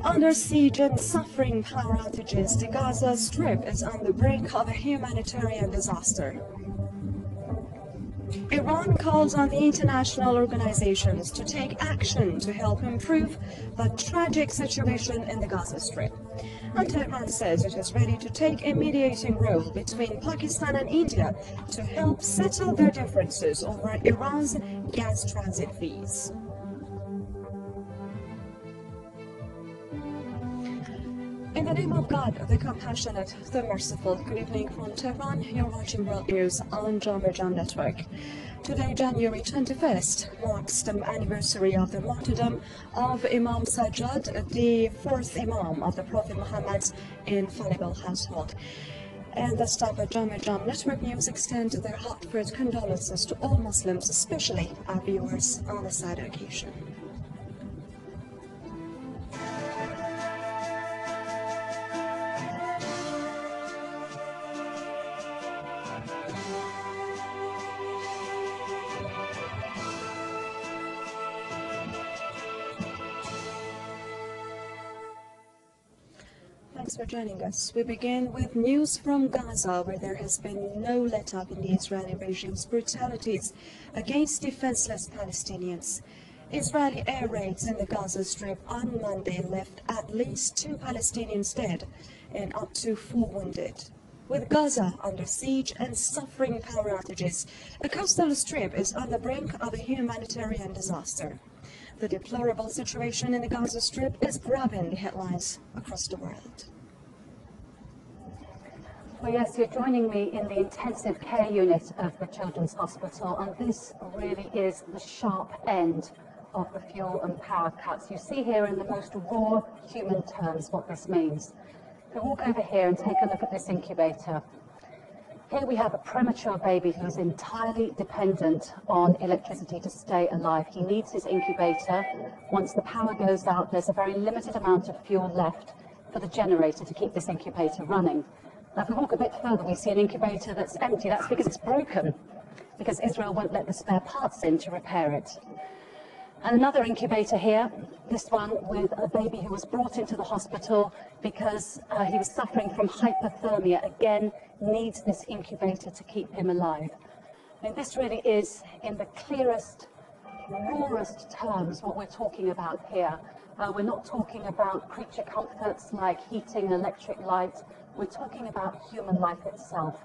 Under siege and suffering power outages, the Gaza Strip is on the brink of a humanitarian disaster. Iran calls on the international organizations to take action to help improve the tragic situation in the Gaza Strip. And Tehran says it is ready to take a mediating role between Pakistan and India to help settle their differences over Iran's gas transit fees. In the name of God, the compassionate, the merciful, good evening from Tehran. You're watching World News on JNN Network. Today, January 21st, marks the anniversary of the martyrdom of Imam Sajjad, the fourth Imam of the Prophet Muhammad's infallible household. And the staff at JNN Network News extend their heartfelt condolences to all Muslims, especially our viewers on this sad occasion. Thanks for joining us. We begin with news from Gaza, where there has been no let-up in the Israeli regime's brutalities against defenseless Palestinians. Israeli air raids in the Gaza Strip on Monday left at least 2 Palestinians dead and up to 4 wounded. With Gaza under siege and suffering power outages, the coastal strip is on the brink of a humanitarian disaster. The deplorable situation in the Gaza Strip is grabbing the headlines across the world. Well, yes, you're joining me in the intensive care unit of the Children's Hospital, and this really is the sharp end of the fuel and power cuts. You see here in the most raw human terms what this means. So walk over here and take a look at this incubator. Here we have a premature baby who is entirely dependent on electricity to stay alive. He needs his incubator. Once the power goes out, there's a very limited amount of fuel left for the generator to keep this incubator running. Now, if we walk a bit further, we see an incubator that's empty. That's because it's broken, because Israel won't let the spare parts in to repair it. And another incubator here, this one with a baby who was brought into the hospital because he was suffering from hypothermia, again needs this incubator to keep him alive. I mean, this really is, in the clearest, rawest terms, what we're talking about here. We're not talking about creature comforts like heating and electric light. We're talking about human life itself.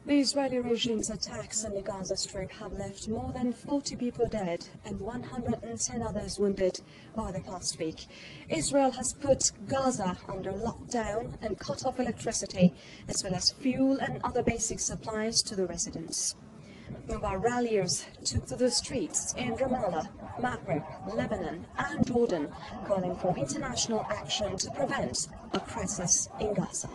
The Israeli regime's attacks in the Gaza Strip have left more than 40 people dead and 110 others wounded over the past week. Israel has put Gaza under lockdown and cut off electricity, as well as fuel and other basic supplies to the residents. While ralliers took to the streets in Ramallah, Maghreb, Lebanon and Jordan, calling for international action to prevent a crisis in Gaza.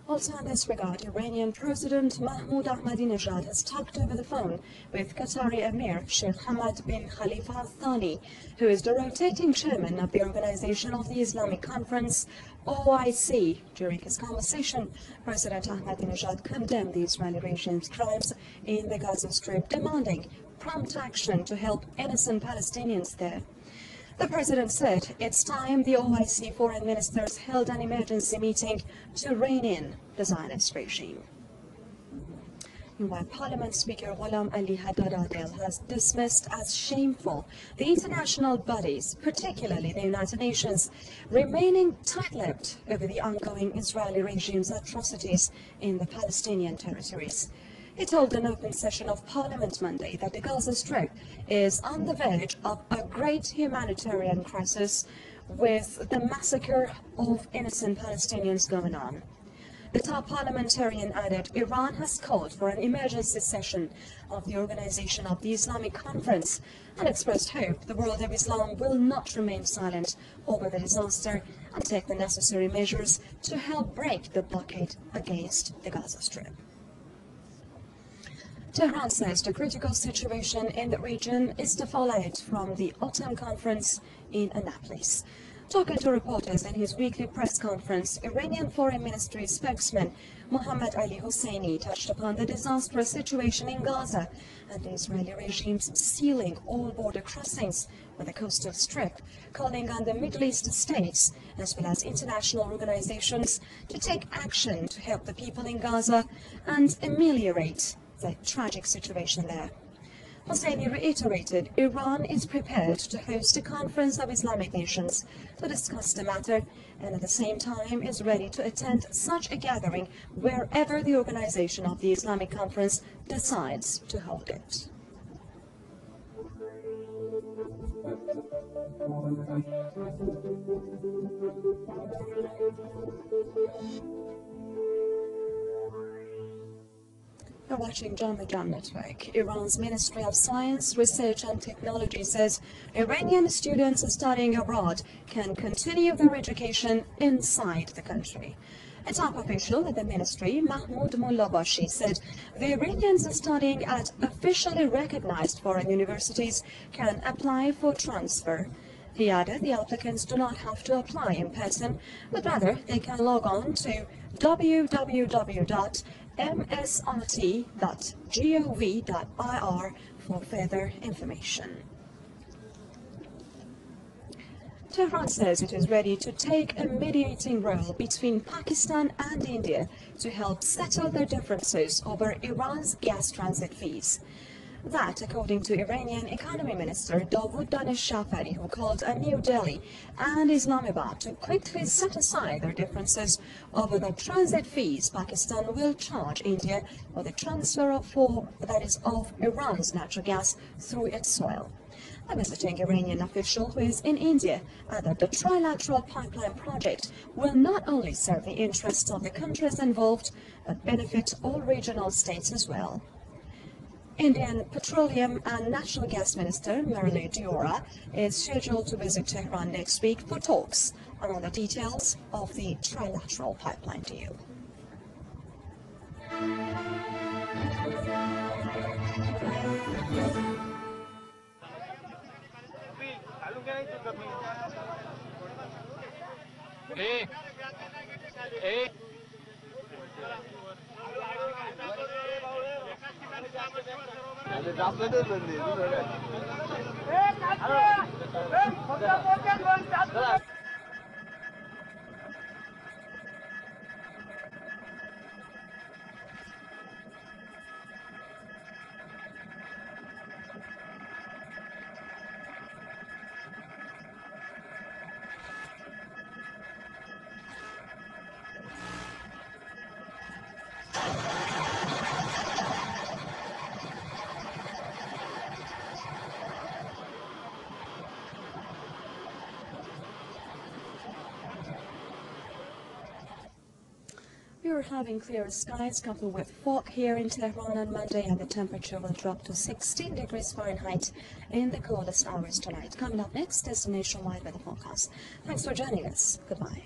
Also in this regard, Iranian President Mahmoud Ahmadinejad has talked over the phone with Qatari Emir Sheikh Hamad bin Khalifa Al Thani, who is the rotating chairman of the Organization of the Islamic Conference, OIC. During his conversation, President Ahmadinejad condemned the Israeli regime's crimes in the Gaza Strip, demanding prompt action to help innocent Palestinians there. The president said it's time the OIC foreign ministers held an emergency meeting to rein in the Zionist regime. Meanwhile, Parliament Speaker Ghulam Ali Haddad Adel has dismissed as shameful the international bodies, particularly the United Nations, remaining tight-lipped over the ongoing Israeli regime's atrocities in the Palestinian territories. He told an open session of Parliament Monday that the Gaza Strip is on the verge of a great humanitarian crisis, with the massacre of innocent Palestinians going on. The top parliamentarian added Iran has called for an emergency session of the Organization of the Islamic Conference and expressed hope the world of Islam will not remain silent over the disaster and take the necessary measures to help break the blockade against the Gaza Strip. Tehran says the critical situation in the region is the fallout from the autumn conference in Annapolis. Talking to reporters in his weekly press conference, Iranian Foreign Ministry spokesman Mohammad Ali Hosseini touched upon the disastrous situation in Gaza and the Israeli regime's sealing all border crossings on the coastal strip, calling on the Middle East states as well as international organizations to take action to help the people in Gaza and ameliorate the tragic situation there. Hosseini reiterated Iran is prepared to host a conference of Islamic nations to discuss the matter and at the same time is ready to attend such a gathering wherever the organization of the Islamic Conference decides to hold it. You're watching JNN Network. Iran's Ministry of Science, Research and Technology says Iranian students studying abroad can continue their education inside the country. A top official at the ministry, Mahmoud Mullabashi, said the Iranians studying at officially recognized foreign universities can apply for transfer. He added the applicants do not have to apply in person, but rather they can log on to www.msrt.gov.ir for further information. Tehran says it is ready to take a mediating role between Pakistan and India to help settle their differences over Iran's gas transit fees. That, according to Iranian Economy Minister Davud Daneshafari, who called on New Delhi and Islamabad to quickly set aside their differences over the transit fees Pakistan will charge India for the transfer of Iran's natural gas through its soil. A visiting Iranian official who is in India added the trilateral pipeline project will not only serve the interests of the countries involved, but benefit all regional states as well. Indian Petroleum and Natural Gas Minister Murali Diora is scheduled to visit Tehran next week for talks on the details of the trilateral pipeline deal. We are having clear skies coupled with fog here in Tehran on Monday, and the temperature will drop to 16 degrees Fahrenheit in the coldest hours tonight. Coming up next is the nationwide weather forecast. Thanks for joining us. Goodbye.